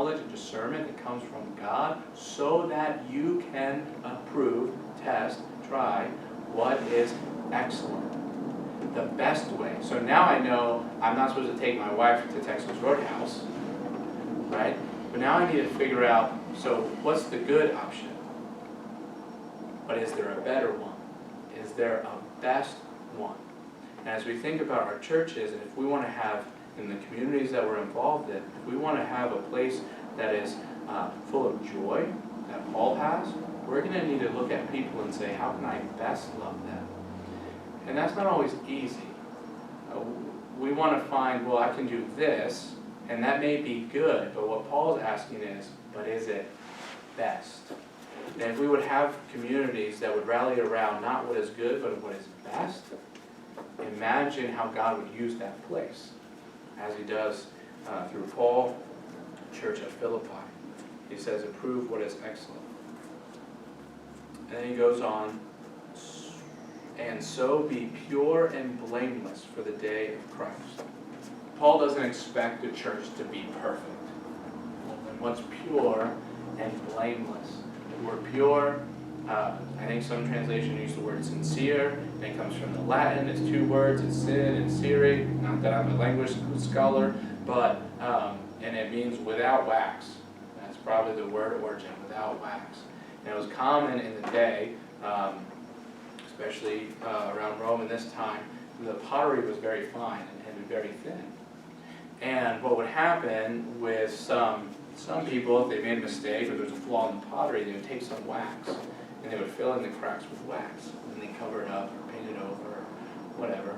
knowledge and discernment that comes from God so that you can approve, test, try what is excellent. The best way. So now I know I'm not supposed to take my wife to Texas Roadhouse, right? But now I need to figure out, so what's the good option? But is there a better one? Is there a best one? And as we think about our churches, and if we want to have, in the communities that we're involved in, if we want to have a place that is full of joy, that Paul has, we're going to need to look at people and say, how can I best love them? And that's not always easy. We want to find, well, I can do this, and that may be good, but what Paul's asking is, but is it best? And if we would have communities that would rally around not what is good, but what is best, imagine how God would use that place, as he does through Paul, church at Philippi. He says, approve what is excellent. And then he goes on, and so be pure and blameless for the day of Christ. Paul doesn't expect the church to be perfect. Well, then what's pure and blameless? The word pure, I think some translation use the word sincere, and it comes from the Latin. It's two words, it's sin and sere. Not that I'm a language scholar, but, and it means without wax. That's probably the word origin, without wax. And it was common in the day, especially around Rome in this time, the pottery was very fine and very thin. And what would happen with some people, if they made a mistake or there was a flaw in the pottery, they would take some wax and they would fill in the cracks with wax, and they cover it up or paint it over or whatever.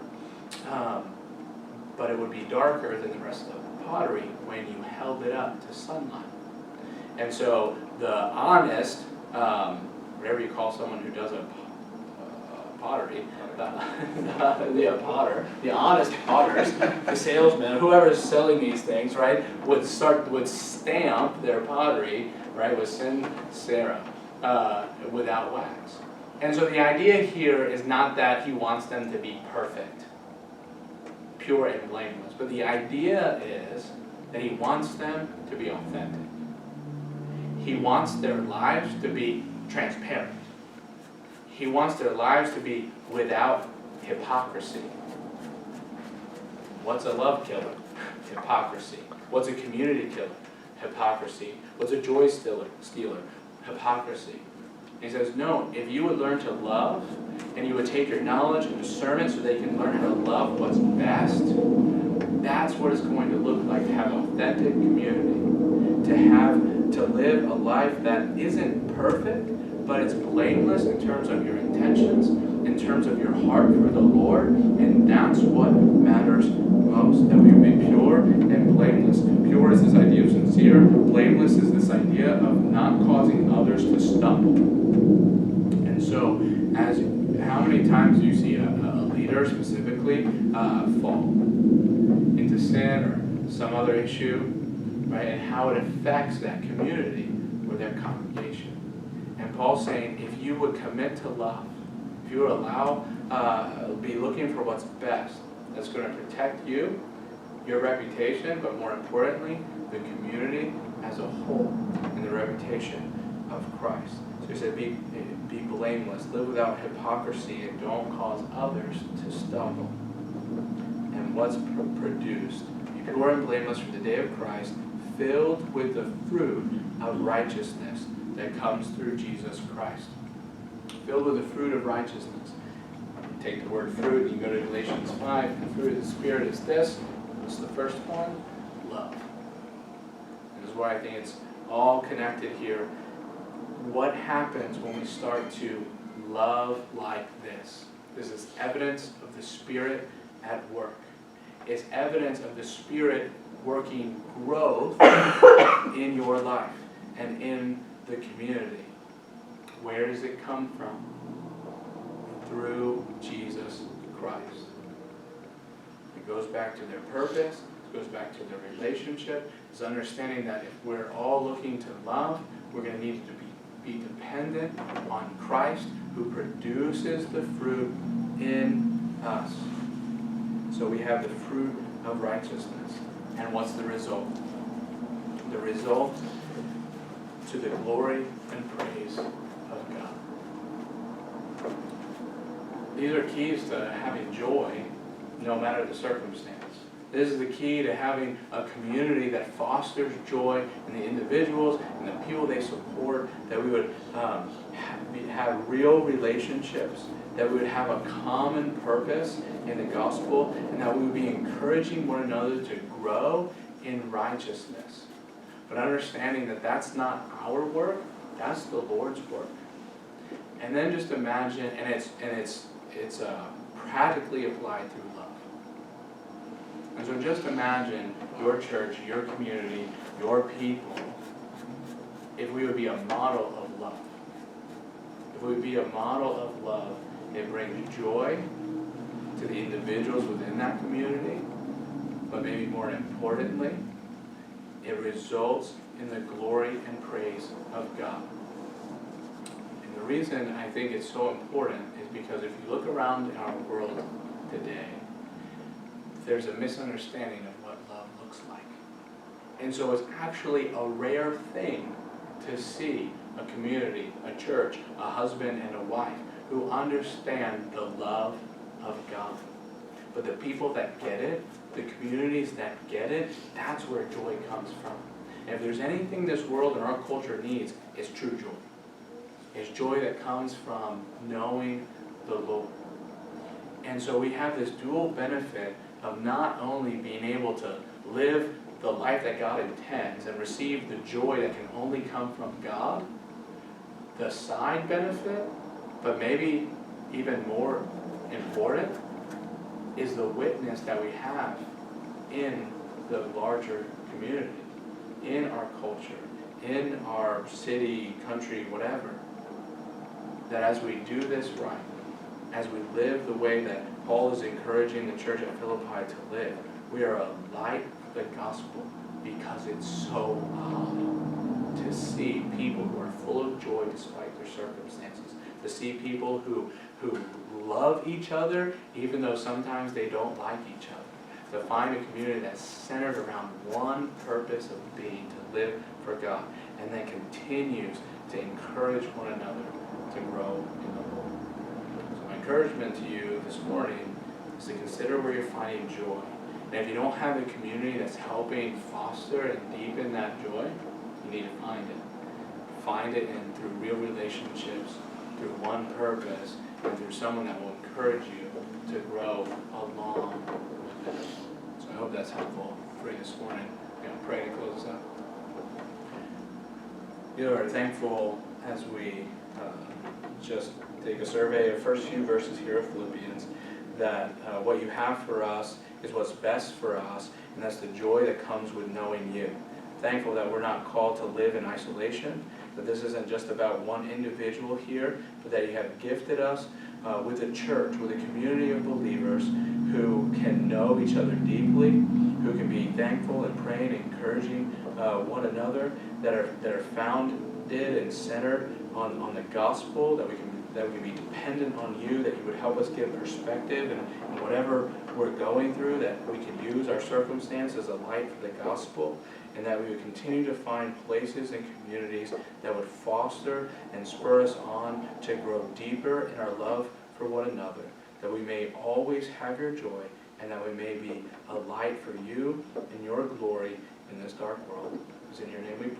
But it would be darker than the rest of the pottery when you held it up to sunlight. And so the honest, whatever you call someone who does a pottery, the honest potters, the salesmen, whoever's selling these things, right, would stamp their pottery, right, with sin sera, without wax. And so the idea here is not that he wants them to be perfect, pure and blameless, but the idea is that he wants them to be authentic. He wants their lives to be transparent. He wants their lives to be without hypocrisy. What's a love killer? Hypocrisy. What's a community killer? Hypocrisy. What's a joy stealer? Hypocrisy. And he says, no, if you would learn to love, and you would take your knowledge and discernment so they can learn how to love what's best, that's what it's going to look like to have authentic community, to live a life that isn't perfect, but it's blameless in terms of your intentions, in terms of your heart for the Lord, and that's what matters most, that we be pure and blameless. Pure is this idea of sincere, blameless is this idea of not causing others to stumble. And so, how many times do you see a leader specifically fall into sin or some other issue, right, and how it affects that community or their congregation? And Paul's saying, if you would commit to love, if you would be looking for what's best, that's going to protect you, your reputation, but more importantly, the community as a whole, and the reputation of Christ. So he said, be blameless, live without hypocrisy, and don't cause others to stumble. And what's produced? Be pure and blameless for the day of Christ, filled with the fruit of righteousness that comes through Jesus Christ. Filled with the fruit of righteousness. You take the word fruit, and you go to Galatians 5, the fruit of the Spirit is this. What's the first one? Love. And this is why I think it's all connected here. What happens when we start to love like this? This is evidence of the Spirit at work. It's evidence of the Spirit working growth in your life and in the community. Where does it come from? Through Jesus Christ. It goes back to their purpose. It goes back to their relationship. It's understanding that if we're all looking to love, we're going to need to be dependent on Christ, who produces the fruit in us. So we have the fruit of righteousness. And what's the result? the result to the glory and praise of God. These are keys to having joy no matter the circumstance. This is the key to having a community that fosters joy in the individuals and the people they support, that we would have real relationships, that we would have a common purpose in the gospel, and that we would be encouraging one another to grow in righteousness. But understanding that that's not our work, that's the Lord's work. And then just imagine, and it's practically applied through love. And so just imagine your church, your community, your people, if we would be a model of love. If we would be a model of love, it brings joy to the individuals within that community, but maybe more importantly, it results in the glory and praise of God. And the reason I think it's so important is because if you look around in our world today, there's a misunderstanding of what love looks like. And so it's actually a rare thing to see a community, a church, a husband and a wife who understand the love of God. But the people that get it, the communities that get it, that's where joy comes from. And if there's anything this world and our culture needs, it's true joy. It's joy that comes from knowing the Lord. And so we have this dual benefit of not only being able to live the life that God intends and receive the joy that can only come from God, the side benefit, but maybe even more important, is the witness that we have in the larger community, in our culture, in our city, country, whatever. That as we do this right, as we live the way that Paul is encouraging the church at Philippi to live, we are a light of the gospel, because it's so odd to see people who are full of joy despite their circumstances, to see people who love each other even though sometimes they don't like each other, to find a community that's centered around one purpose of being, to live for God, and that continues to encourage one another to grow in the Lord. So my encouragement to you this morning is to consider where you're finding joy. And if you don't have a community that's helping foster and deepen that joy, you need to find it. Find it through real relationships, through one purpose, and through someone that will encourage you to grow along with it. So I hope that's helpful for you this morning. I'm going to pray to close us up. You are thankful as we just take a survey of the first few verses here of Philippians, that what you have for us is what's best for us, and that's the joy that comes with knowing you. Thankful that we're not called to live in isolation, that this isn't just about one individual here, but that you have gifted us with a church, with a community of believers who can know each other deeply, who can be thankful and praying and encouraging one another, that are founded and centered on the gospel, that we can be dependent on you, that you would help us give perspective and whatever we're going through, that we can use our circumstance as a light for the gospel, and that we would continue to find places and communities that would foster and spur us on to grow deeper in our love for one another, that we may always have your joy, and that we may be a light for you and your glory in this dark world. It's in your name we pray.